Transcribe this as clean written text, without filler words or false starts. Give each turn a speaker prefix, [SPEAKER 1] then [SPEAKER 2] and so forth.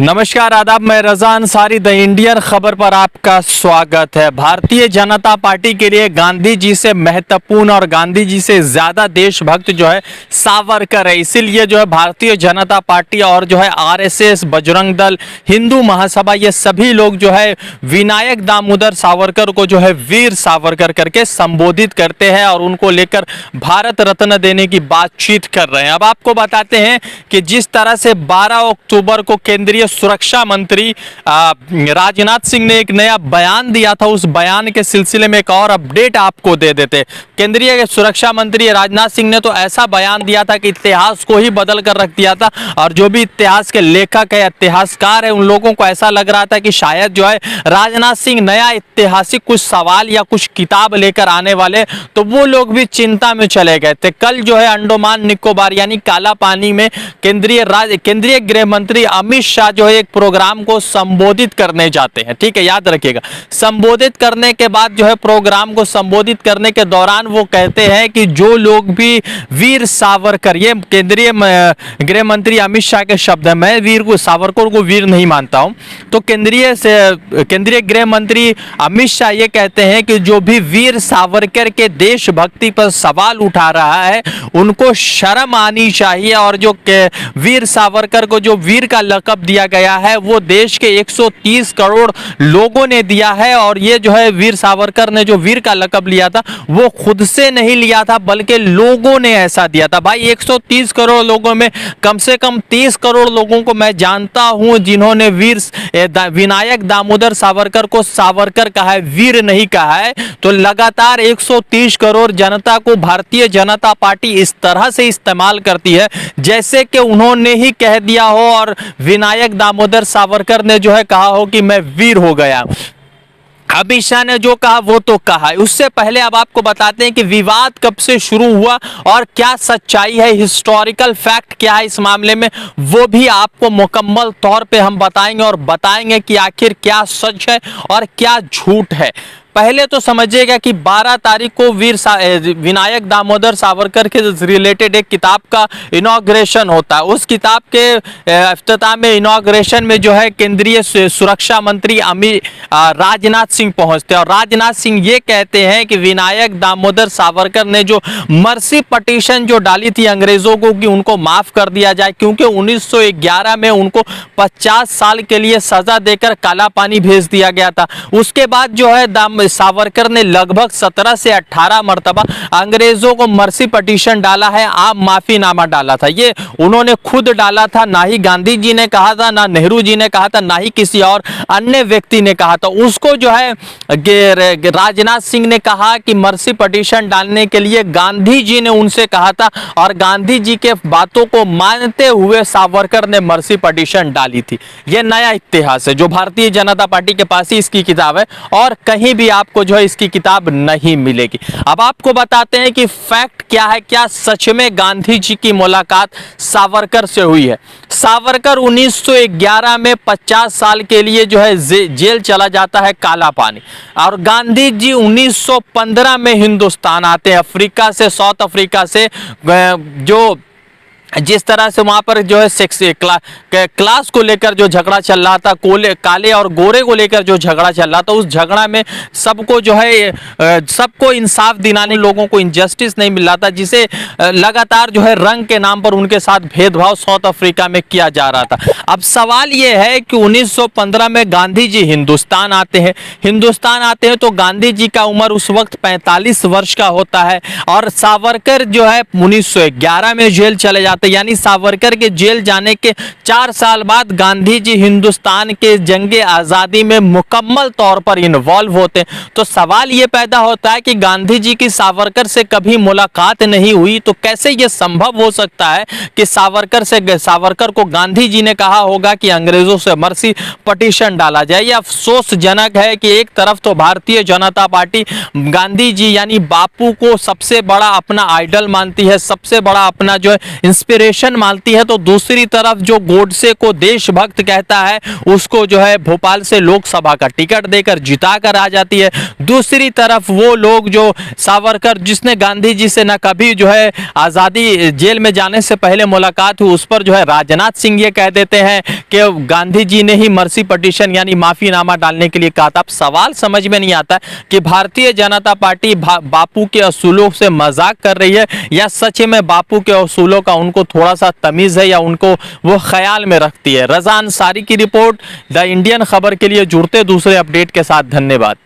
[SPEAKER 1] नमस्कार आदाब, मैं रजा अंसारी द इंडियन खबर पर आपका स्वागत है। भारतीय जनता पार्टी के लिए गांधी जी से महत्वपूर्ण और गांधी जी से ज्यादा देशभक्त जो है सावरकर है। इसीलिए जो है भारतीय जनता पार्टी और जो है आरएसएस, बजरंग दल, हिंदू महासभा, ये सभी लोग जो है विनायक दामोदर सावरकर को जो है वीर सावरकर करके संबोधित करते हैं और उनको लेकर भारत रत्न देने की बातचीत कर रहे हैं। अब आपको बताते हैं कि जिस तरह से 12 अक्टूबर को केंद्रीय सुरक्षा मंत्री राजनाथ सिंह ने एक नया बयान दिया था, उस बयान के सिलसिले में एक और अपडेट आपको दे देते। केंद्रीय सुरक्षा मंत्री राजनाथ सिंह ने तो ऐसा बयान दिया था कि इतिहास को ही बदल कर रख दिया था, और जो भी इतिहास के लेखक है, इतिहासकार है, उन लोगों को ऐसा लग रहा था कि शायद जो है राजनाथ सिंह नया ऐतिहासिक कुछ सवाल या कुछ किताब लेकर आने वाले, तो वो लोग भी चिंता में चले गए थे। कल जो है अंडमान निकोबार यानी काला पानी में केंद्रीय गृह मंत्री अमित शाह जो है एक प्रोग्राम को संबोधित करने जाते हैं। ठीक है, याद रखिएगा। संबोधित करने के बाद जो है प्रोग्राम को संबोधित करने के दौरान वो कहते हैं कि जो लोग भी वीर सावरकर, ये केंद्रीय गृह मंत्री अमित शाह के शब्द है, मैं वीर को सावरकर को वीर नहीं मानता हूं, तो केंद्रीय गृह मंत्री अमित शाह ये कहते हैं कि जो भी वीर सावरकर के देशभक्ति पर सवाल उठा रहा है उनको शर्म आनी चाहिए, और जो वीर सावरकर को जो वीर का लक़ब दिया गया है वो देश के 130 करोड़ लोगों ने दिया है, और ये जो है वीर सावरकर ने जो वीर का लक़ब लिया था वो खुद से नहीं लिया था बल्कि लोगों ने ऐसा दिया था। भाई 130 करोड़ लोगों में कम से कम 30 करोड़ लोगों को मैं जानता हूं जिन्होंने विनायक दामोदर सावरकर को सावरकर कहा है, वीर नहीं कहा है। तो लगातार 130 करोड़ जनता को भारतीय जनता पार्टी इस तरह से इस्तेमाल करती है जैसे कि उन्होंने ही कह दिया हो और विनायक दामोदर सावरकर ने जो है कहा हो कि मैं वीर हो गया। अमित शाह ने जो कहा वो तो कहा है। उससे पहले अब आपको बताते हैं कि विवाद कब से शुरू हुआ और क्या सच्चाई है, हिस्टोरिकल फैक्ट क्या है इस मामले में, वो भी आपको मुकम्मल तौर पे हम बताएंगे और बताएंगे कि आखिर क्या सच है और क्या झूठ है। पहले तो समझिएगा कि 12 तारीख को विनायक दामोदर सावरकर के रिलेटेड एक किताब का इनॉग्रेशन होता है। उस किताब के इफ्तिताह में, इनॉग्रेशन में जो है केंद्रीय सुरक्षा मंत्री राजनाथ सिंह पहुंचते हैं, और राजनाथ सिंह ये कहते हैं कि विनायक दामोदर सावरकर ने जो मर्सी पटिशन जो डाली थी अंग्रेजों को कि उनको माफ कर दिया जाए, क्योंकि 1911 में उनको 50 साल के लिए सजा देकर काला पानी भेज दिया गया था। उसके बाद जो है सावरकर ने लगभग 17 से 18 मरतबा अंग्रेजों को मर्सी पटिशन डाला है, आप माफीनामा डाला था। ये उन्होंने खुद डाला था, ना ही गांधी जी ने कहा था, ना नेहरू जी ने कहा था, ना ही किसी और अन्य व्यक्ति ने कहा था। उसको जो है राजनाथ सिंह ने कहा कि मर्सी पटिशन डालने के लिए गांधी जी ने उनसे कहा था, और गांधी जी के बातों को मानते हुए सावरकर ने मर्सी पटिशन डाली थी। यह नया इतिहास है जो भारतीय जनता पार्टी के पास ही इसकी किताब है, और कहीं भी आपको जो है इसकी किताब नहीं मिलेगी। अब आपको बताते हैं कि फैक्ट क्या है, क्या सच में गांधी जी की मुलाकात सावरकर से हुई है। सावरकर 1911 में 50 साल के लिए जो है जेल चला जाता है काला पानी, और गांधी जी 1915 में हिंदुस्तान आते हैं अफ्रीका से, साउथ अफ्रीका से, जो जिस तरह से वहां पर जो है क्लास को लेकर जो झगड़ा चल रहा था, काले और गोरे को लेकर जो झगड़ा चल रहा था, उस झगड़ा में सबको जो है सबको इंसाफ दिलाने, लोगों को इंजस्टिस नहीं मिल रहा था, जिसे लगातार जो है रंग के नाम पर उनके साथ भेदभाव साउथ अफ्रीका में किया जा रहा था। अब सवाल ये है कि 1915 में गांधी जी हिंदुस्तान आते हैं तो गांधी जी का उम्र उस वक्त 45 वर्ष का होता है, और सावरकर जो है 1911 में जेल चले जाते, यानी सावरकर के जेल जाने के 4 साल बाद गांधी जी हिंदुस्तान के जंगे आजादी में मुकम्मल तौर पर इन्वॉल्व होते हैं। तो सवाल यह पैदा होता है कि गांधी जी की सावरकर से कभी मुलाकात नहीं हुई, तो कैसे यह संभव हो सकता है कि सावरकर को गांधी जी ने कहा होगा कि अंग्रेजों से मर्सी पटिशन डाला जाए। यह अफसोसजनक है कि एक तरफ तो भारतीय जनता पार्टी गांधी जी यानी बापू को सबसे बड़ा अपना आइडल मानती है, सबसे बड़ा अपना जो है इंस्पिरेशन मानती है, तो दूसरी तरफ जो गोडसे को देशभक्त कहता है उसको जो है भोपाल से लोकसभा का टिकट देकर जिता कर आ जाती है। दूसरी तरफ वो लोग जो सावरकर, जिसने गांधी जी से न कभी जो है आज़ादी जेल में जाने से पहले मुलाकात हुई, उस पर जो है राजनाथ सिंह ये कह देते हैं कि गांधी जी ने ही मर्सी पटिशन यानी माफीनामा डालने के लिए कहा था। अब सवाल समझ में नहीं आता कि भारतीय जनता पार्टी बापू के असूलों से मजाक कर रही है या सच में बापू के असूलों का उनको थोड़ा सा तमीज है या उनको वो ख्याल में रखती है। रजा अंसारी की रिपोर्ट, द इंडियन खबर के लिए जुड़ते दूसरे अपडेट के साथ। धन्यवाद।